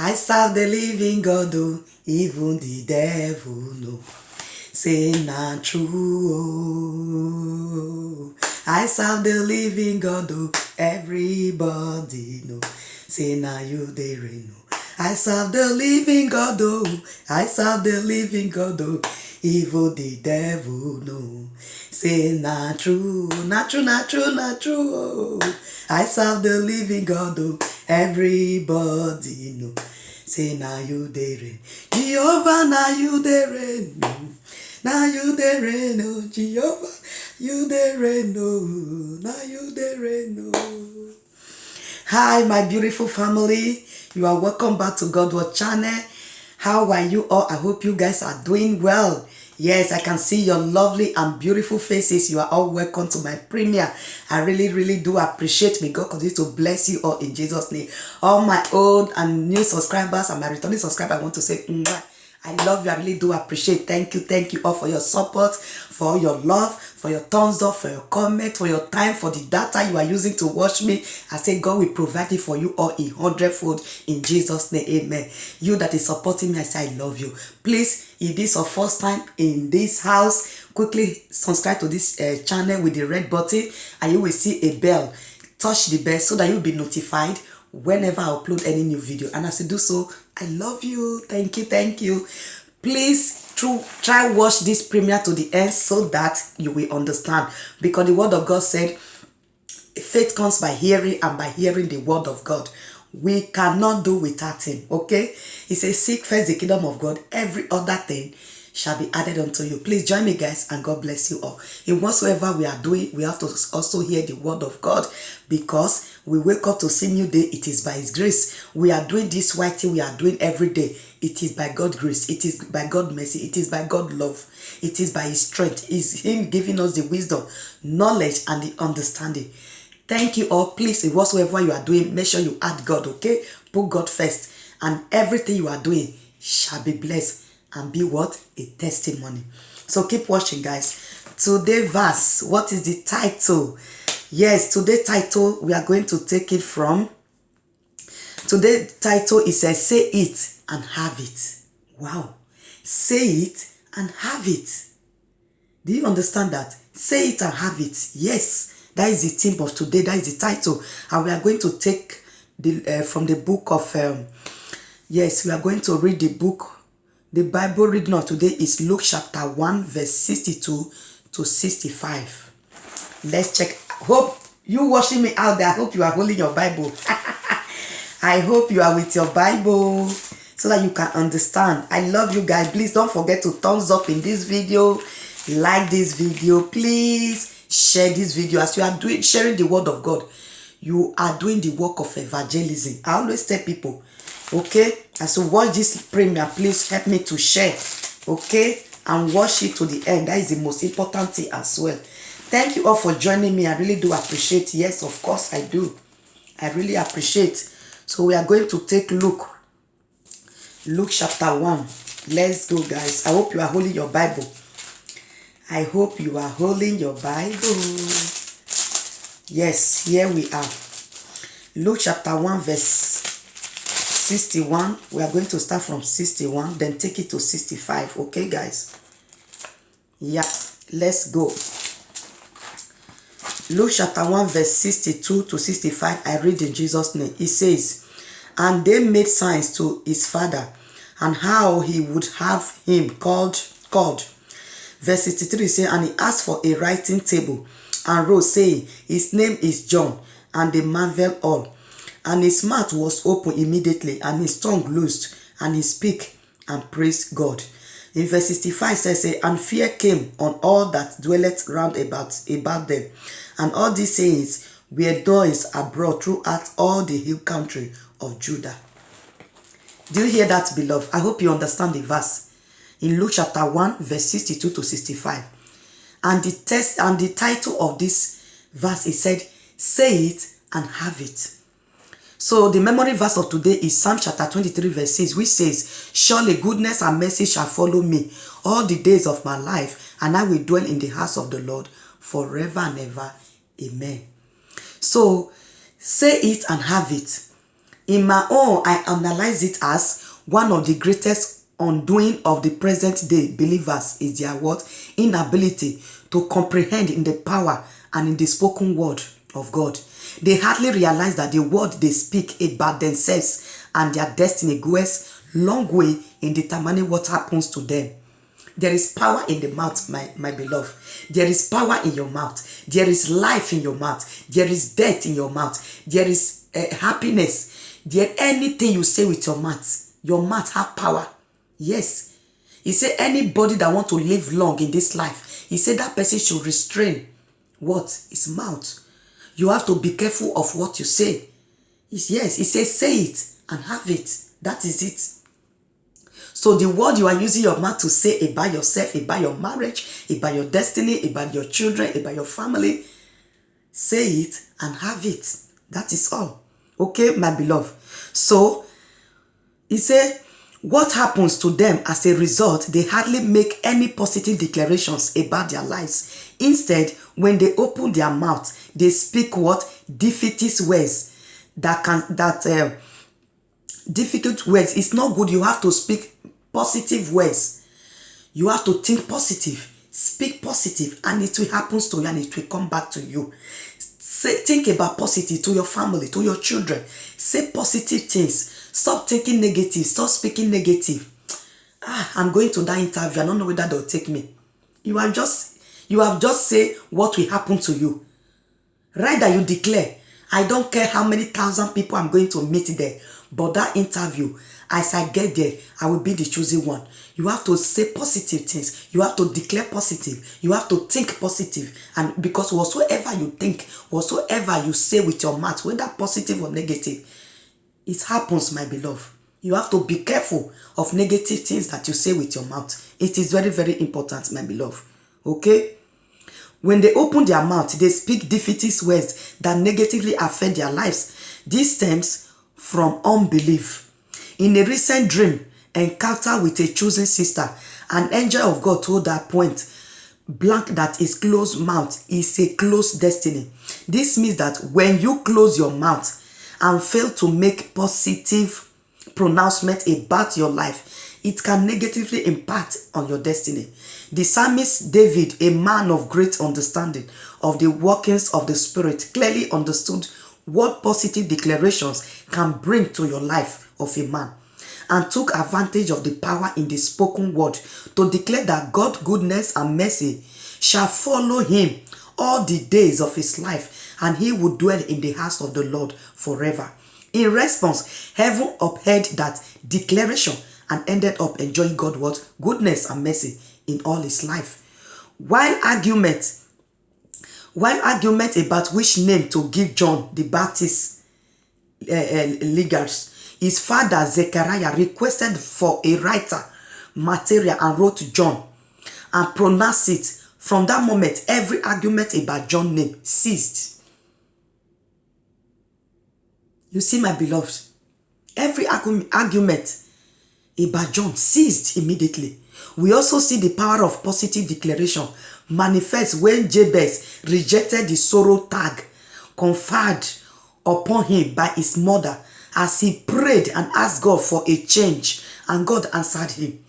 I serve the living God, oh, even the devil know. Say not true, oh. I serve the living God, oh, everybody know. Say now you there know. I serve the living God, oh. I serve the living God, oh, even the devil know. Say not true, not true, not true, not true, oh. I serve the living God, oh, everybody know. Say now you there reign. Jehovah, now you there reign. Now you there reign, oh Jehovah. You there reign, oh. Now you there reign, oh. Hi, my beautiful family. You are welcome back to God Word Channel. How are you all? I hope you guys are doing well. Yes, I can see your lovely and beautiful faces. You are all welcome to my premiere. I really do appreciate. May God continue to bless you all in Jesus' name. All my old and new subscribers and my returning subscribers, I want to say, I love you. I really do appreciate. Thank you all for your support, for your love, for your thumbs up, for your comment, for your time, for the data you are using to watch me. I say God will provide it for you all in 100-fold in Jesus' name. Amen. You that is supporting me, I say I love you. Please, if this is your first time in this house, quickly subscribe to this channel with the red button and you will see a bell. Touch the bell so that you'll be notified whenever I upload any new video. And as you do so, I love you. Thank you. Please try watch this premiere to the end so that you will understand. Because the word of God said, faith comes by hearing and by hearing the word of God. We cannot do without him. Okay? He says, seek first the kingdom of God. Every other thing shall be added unto you. Please join me, guys, and God bless you all. In whatsoever we are doing, we have to also hear the word of God, because we wake up to see new day. It is by his grace. We are doing this white thing we are doing every day. It is by God's grace. It is by God's mercy. It is by God's love. It is by his strength. It is him giving us the wisdom, knowledge, and the understanding. Thank you all. Please, in whatsoever you are doing, make sure you add God, okay? Put God first, and everything you are doing shall be blessed and be what? A testimony. So keep watching, guys. Today verse, what is the title? Yes, today's title, we are going to take it from, today's title is say it and have it. Wow. Say it and have it. Do you understand that? Say it and have it. Yes, that is the theme of today. That is the title. And we are going to take the from the book of, yes, we are going to read the book. The Bible reading of today is Luke chapter 1, verse 62 to 65. Let's check. Hope you watching me out there. I hope you are holding your Bible. I hope you are with your Bible so that you can understand. I love you guys. Please don't forget to thumbs up in this video. Like this video. Please share this video. As you are doing sharing the word of God, you are doing the work of evangelism. I always tell people, okay, as you watch this premiere, please help me to share, okay, and watch it to the end. That is the most important thing as well. Thank you all for joining me. I really do appreciate. Yes, of course I do. I really appreciate. So we are going to take Luke chapter 1. Let's go, guys. I hope you are holding your Bible. I hope you are holding your Bible. Yes, here we are. Luke chapter 1, verse 61. We are going to start from 61, then take it to 65. Okay, guys? Yeah, let's go. Luke chapter 1, verse 62 to 65. I read in Jesus' name. It says, and they made signs to his father, and how he would have him called. Verse 63 says, and he asked for a writing table, and wrote, saying, his name is John. And they marveled all. And his mouth was open immediately, and his tongue loosed, and he spake and praised God. In verse 65 says, and fear came on all that dwelleth round about them. And all these sayings were noised abroad throughout all the hill country of Judah. Do you hear that, beloved? I hope you understand the verse. In Luke chapter 1, verse 62 to 65. And the text and the title of this verse is said, say it and have it. So the memory verse of today is Psalm chapter 23, verse 6, which says, surely goodness and mercy shall follow me all the days of my life, and I will dwell in the house of the Lord forever and ever. Amen. So say it and have it. In my own, I analyze it as one of the greatest undoing of the present day believers is their what? Inability to comprehend in the power and in the spoken word of God. They hardly realize that the word they speak about themselves and their destiny goes long way in determining what happens to them. There is power in the mouth, my beloved. There is power in your mouth. There is life in your mouth. There is death in your mouth. There is happiness. There anything you say with your mouth have power. Yes. He said anybody that want to live long in this life, he said that person should restrain what? His mouth. You have to be careful of what you say. Yes, he says say it and have it. That is it. So the word you are using your mouth to say about yourself, about your marriage, about your destiny, about your children, about your family, say it and have it. That is all. Okay, my beloved. So, he said, what happens to them as a result, they hardly make any positive declarations about their lives. Instead, when they open their mouth, they speak what? Defeatist words. Difficult words. It's not good. You have to speak positive words. You have to think positive. Speak positive and it will happen to you and it will come back to you. Think about positive to your family, to your children. Say positive things. Stop thinking negative. Stop speaking negative. I'm going to that interview. I don't know whether they'll take me. You have just said what will happen to you. Right, that you declare, I don't care how many thousand people I'm going to meet there, but that interview, as I get there, I will be the chosen one. You have to say positive things. You have to declare positive. You have to think positive. And because whatsoever you think, whatsoever you say with your mouth, whether positive or negative, it happens, my beloved. You have to be careful of negative things that you say with your mouth. It is very, very important, my beloved. Okay? When they open their mouth, they speak defeatist words that negatively affect their lives. This stems from unbelief. In a recent dream encounter with a chosen sister, an angel of God told her point blank that his closed mouth is a closed destiny. This means that when you close your mouth and fail to make positive pronouncement about your life, it can negatively impact on your destiny. The psalmist David, a man of great understanding of the workings of the Spirit, clearly understood what positive declarations can bring to your life of a man, and took advantage of the power in the spoken word to declare that God's goodness and mercy shall follow him all the days of his life, and he would dwell in the house of the Lord forever. In response, heaven upheld that declaration and ended up enjoying God's goodness and mercy in all his life. While argument about which name to give John the Baptist lingers, his father Zechariah requested for a writer material and wrote to John and pronounced it. From that moment, every argument about John's name ceased. You see, my beloved, every argument about John ceased immediately. We also see the power of positive declaration manifest when Jabez rejected the sorrow tag conferred upon him by his mother as he prayed and asked God for a change, and God answered him.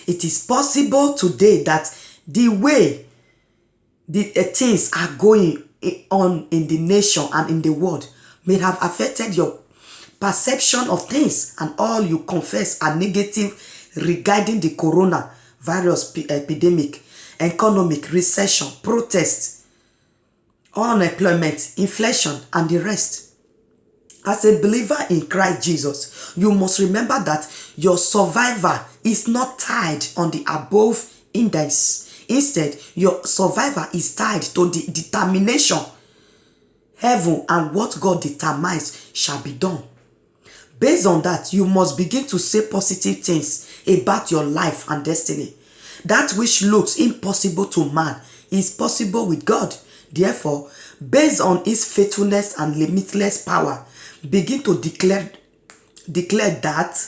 It is possible today that the way the things are going on in the nation and in the world may have affected your perception of things, and all you confess are negative regarding the coronavirus epidemic, economic recession, protest, unemployment, inflation, and the rest. As a believer in Christ Jesus, you must remember that your survival is not tied on the above index. Instead, your survival is tied to the determination, heaven, and what God determines shall be done. Based on that, you must begin to say positive things about your life and destiny. That which looks impossible to man is possible with God. Therefore, based on his faithfulness and limitless power, begin to declare that.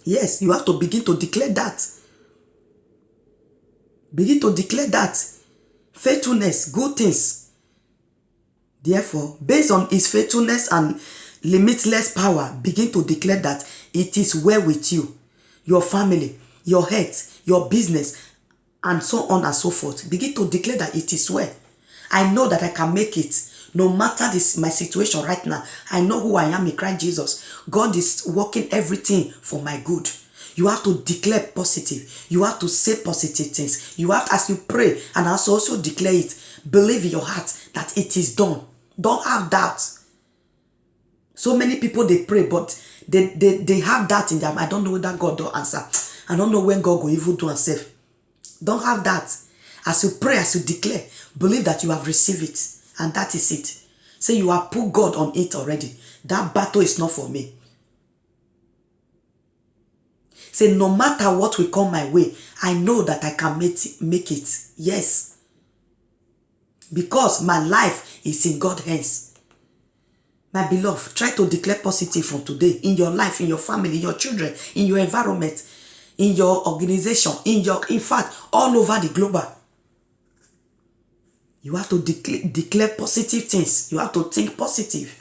Yes, you have to begin to declare that. Begin to declare that. Faithfulness, good things. Therefore, based on his faithfulness and Limitless power, begin to declare that it is well with you, your family, your health, your business, and so on and so forth. Begin to declare that it is well. I know that I can make it. No matter this my situation right now, I know who I am in Christ Jesus. God is working everything for my good. You have to declare positive. You have to say positive things. You have, as you pray, and also declare it, believe in your heart that it is done. Don't have doubt. So many people, they pray, but they have that in them. I don't know whether God will answer. I don't know when God will even do himself. Don't have that. As you pray, as you declare, believe that you have received it. And that is it. Say you have put God on it already. That battle is not for me. Say no matter what will come my way, I know that I can make it. Yes. Because my life is in God's hands. My beloved, try to declare positive from today in your life, in your family, in your children, in your environment, in your organization, in fact, all over the global. You have to declare positive things. You have to think positive.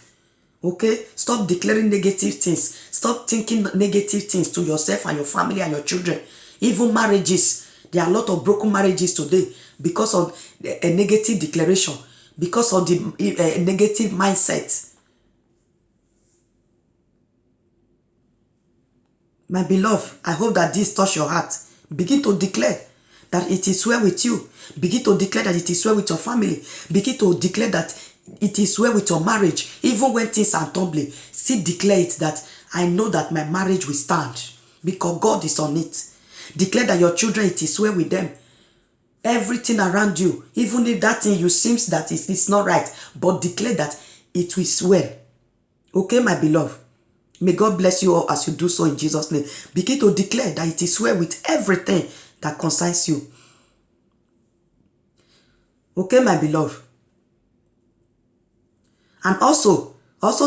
Okay? Stop declaring negative things. Stop thinking negative things to yourself and your family and your children. Even marriages. There are a lot of broken marriages today because of a negative declaration, because of the negative mindset. My beloved, I hope that this touch your heart. Begin to declare that it is well with you. Begin to declare that it is well with your family. Begin to declare that it is well with your marriage. Even when things are tumbling, still declare it that I know that my marriage will stand because God is on it. Declare that your children, it is well with them. Everything around you, even if that thing you seems that it's not right, but declare that it is well. Okay, my beloved? May God bless you all as you do so in Jesus' name. Begin to declare that it is well with everything that concerns you. Okay, my beloved? And also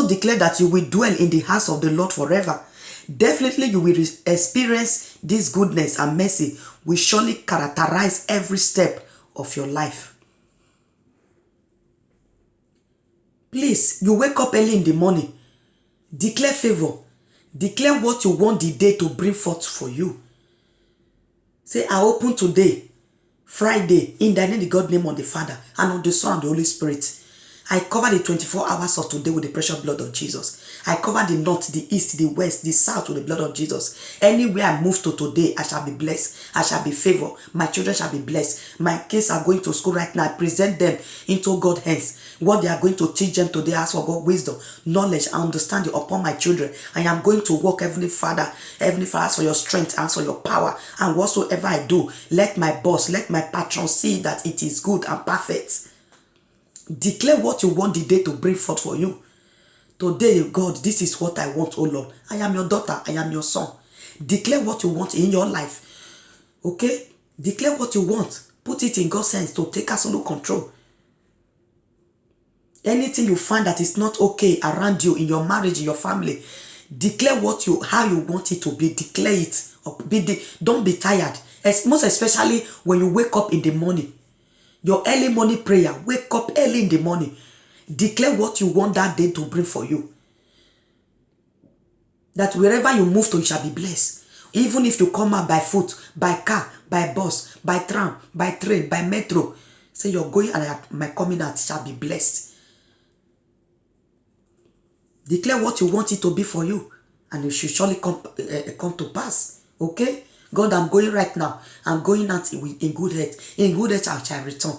declare that you will dwell in the house of the Lord forever. Definitely you will experience this goodness and mercy will surely characterize every step of your life. Please, you wake up early in the morning. Declare favor. Declare what you want the day to bring forth for you. Say, I open today, Friday, in the name of God, name of the Father, and of the Son, and the Holy Spirit. I cover the 24 hours of today with the precious blood of Jesus. I cover the north, the east, the west, the south with the blood of Jesus. Anywhere I move to today, I shall be blessed. I shall be favored. My children shall be blessed. My kids are going to school right now. I present them into God's hands. What they are going to teach them today, ask for God wisdom, knowledge, and understanding upon my children. I am going to walk, Heavenly Father, ask for your strength, ask for your power, and whatsoever I do, let my boss, let my patron see that it is good and perfect. Declare what you want the day to bring forth for you. Today, God, this is what I want, oh Lord. I am your daughter. I am your son. Declare what you want in your life. Okay? Declare what you want. Put it in God's hands to take absolute control. Anything you find that is not okay around you, in your marriage, in your family, declare how you want it to be. Declare it. Don't be tired. Most especially when you wake up in the morning. Your early morning prayer, wake up early in the morning. Declare what you want that day to bring for you. That wherever you move to, you shall be blessed. Even if you come out by foot, by car, by bus, by tram, by train, by metro. Say you're going and my coming out shall be blessed. Declare what you want it to be for you. And it should surely come to pass. Okay? God, I'm going right now. I'm going out in good health. In good health, I shall return.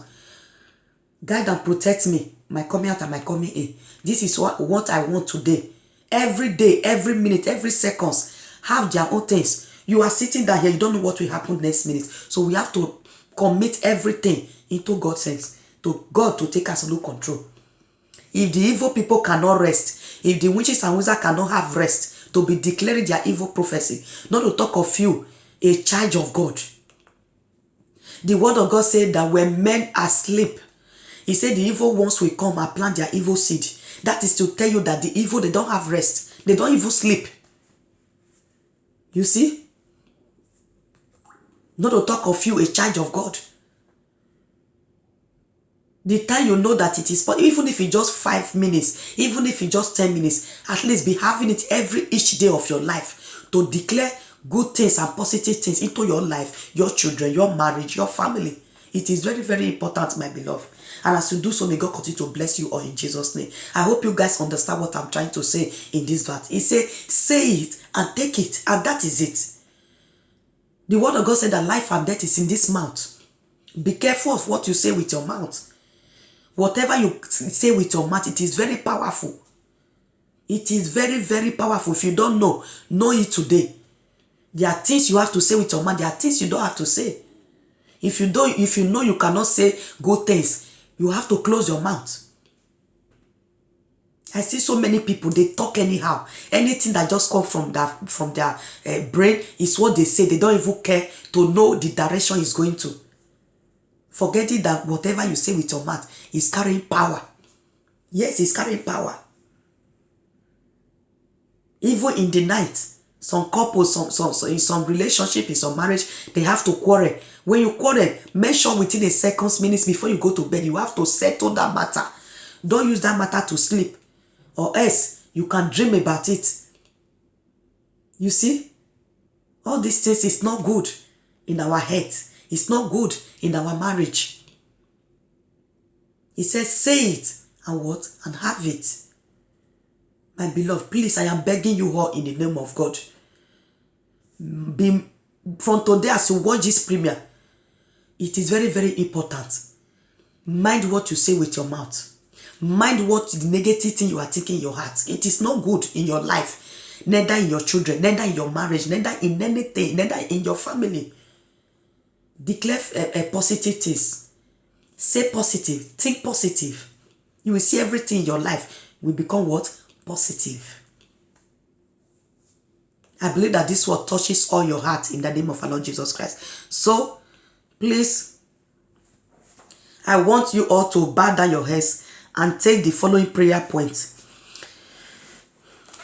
Guide and protect me. My coming out and my coming in. This is what I want today. Every day, every minute, every seconds have their own things. You are sitting down here. You don't know what will happen next minute. So we have to commit everything into God's hands. To God to take absolute control. If the evil people cannot rest, if the witches and wizards cannot have rest to be declaring their evil prophecy, not to talk of you, a child of God. The word of God said that when men are asleep, he said the evil ones will come and plant their evil seed. That is to tell you that the evil, they don't have rest. They don't even sleep. You see? Not to talk of you, a child of God. The time you know that it is, even if it's just 5 minutes, even if it's just 10 minutes, at least be having it each day of your life to declare good things and positive things into your life, your children, your marriage, your family. It is very, very important, my beloved. And as you do so, may God continue to bless you all in Jesus' name. I hope you guys understand what I'm trying to say in this verse. He said, say it and take it, and that is it. The word of God said that life and death is in this mouth. Be careful of what you say with your mouth. Whatever you say with your mouth, it is very powerful. It is very, very powerful. If you don't know it today. There are things you have to say with your mouth. There are things you don't have to say. If you know you cannot say good things, you have to close your mouth. I see so many people, they talk anyhow. Anything that just comes from their brain is what they say. They don't even care to know the direction it's going to. Forgetting that whatever you say with your mouth is carrying power. Yes, it's carrying power. Even in the night, some couples, in some relationship, in some marriage, they have to quarrel. When you quarrel, make sure within a seconds, minutes before you go to bed, you have to settle that matter. Don't use that matter to sleep, or else you can dream about it. You see, all these things is not good in our heads. It's not good in our marriage. He says, say it and what? And have it. My beloved, please, I am begging you all in the name of God. From today, as you watch this premiere, it is very, very important. Mind what you say with your mouth. Mind what the negative thing you are thinking in your heart. It is not good in your life, neither in your children, neither in your marriage, neither in anything, neither in your family. Declare positive things. Say positive. Think positive. You will see everything in your life will become what? Positive. I believe that this word touches all your heart in the name of our Lord Jesus Christ. So, please, I want you all to bow down your heads and take the following prayer points.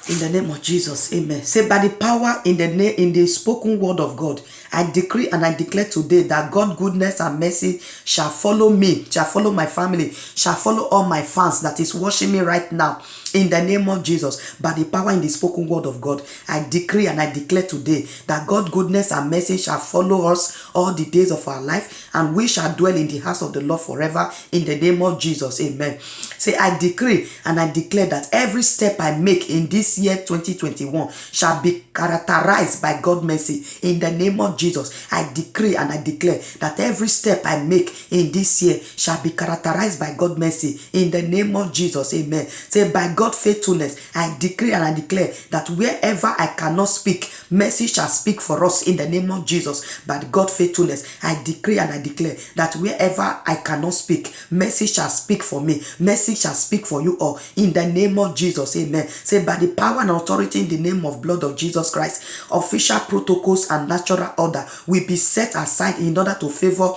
In the name of Jesus, amen. Say, by the power in the spoken word of God, I decree and I declare today that God's goodness and mercy shall follow me, shall follow my family, shall follow all my fans that is watching me right now. In the name of Jesus, by the power in the spoken word of God, I decree and I declare today that God's goodness and mercy shall follow us all the days of our life, and we shall dwell in the house of the Lord forever. In the name of Jesus, amen. Say, I decree and I declare that every step I make in this year 2021 shall be characterized by God's mercy. In the name of Jesus, I decree and I declare that every step I make in this year shall be characterized by God's mercy. In the name of Jesus, amen. Say, by God's faithfulness, I decree and I declare that wherever I cannot speak, mercy shall speak for us. In the name of Jesus, by God's faithfulness, I decree and I declare that wherever I cannot speak, mercy shall speak for me. Mercy shall speak for you all. In the name of Jesus, amen. Say, by the power and authority in the name of blood of Jesus Christ, official protocols and natural order will be set aside in order to favor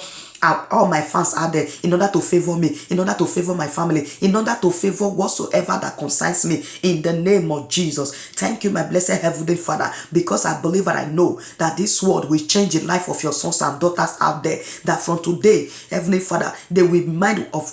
all my fans are there, in order to favor me, in order to favor my family, in order to favor whatsoever that concerns me. In the name of Jesus, thank you, my blessed Heavenly Father, because I believe and I know that this word will change the life of your sons and daughters out there, that from today, Heavenly Father, they will be mindful of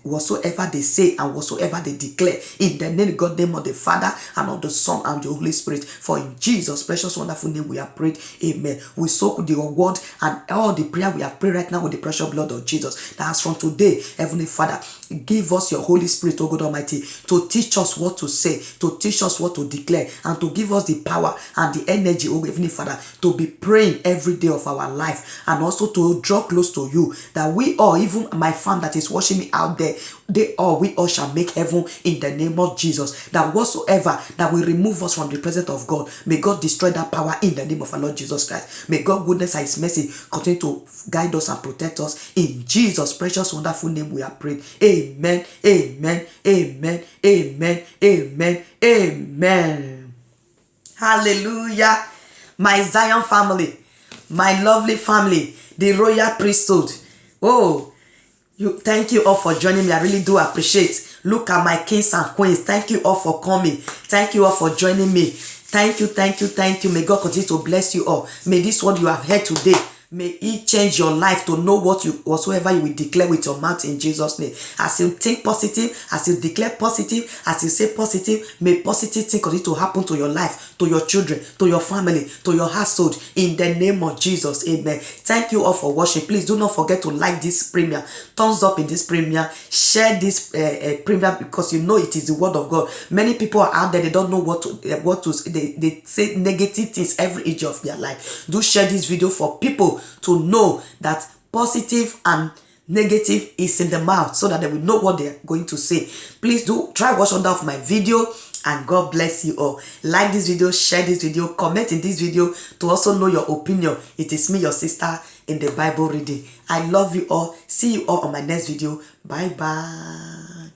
whatsoever they say and whatsoever they declare. In the name of God, name of the Father and of the Son and the Holy Spirit. For in Jesus' precious wonderful name we have prayed. Amen. We soak the word and all the prayer we have prayed right now with the precious blood of Jesus. That as from today, Heavenly Father, give us your Holy Spirit, O God Almighty, to teach us what to say, to teach us what to declare, and to give us the power and the energy, O Heavenly Father, to be praying every day of our life, and also to draw close to you, that we all, even my fan that is watching me out there, we all shall make heaven in the name of Jesus. That whatsoever that will remove us from the presence of God, may God destroy that power in the name of our Lord Jesus Christ. May God goodness and his mercy continue to guide us and protect us. In Jesus' precious wonderful name we are prayed. Amen, amen, amen, amen, amen, amen. Hallelujah. My Zion family, my lovely family, the royal priesthood. Oh, thank you all for joining me. I really do appreciate. Look at my kings and queens. Thank you all for coming. Thank you all for joining me. Thank you, thank you, thank you. May God continue to bless you all. May this word you have heard today May He change your life to know whatsoever you will declare with your mouth in Jesus' name. As you think positive, as you declare positive, as you say positive, may positive things continue to happen to your life, to your children, to your family, to your household, in the name of Jesus. Amen. Thank you all for watching. Please do not forget to like this premiere, thumbs up in this premiere, share this premiere, because you know it is the word of God. Many people are out there, they don't know what to they say negative things every age of their life. Do share this video for people to know that positive and negative is in the mouth, so that they will know what they're going to say. Please do try watch under of my video, and God bless you all. Like this video, share this video, comment in this video to also know your opinion. It is me, your sister in the Bible reading. I love you all. See you all on my next video. Bye bye.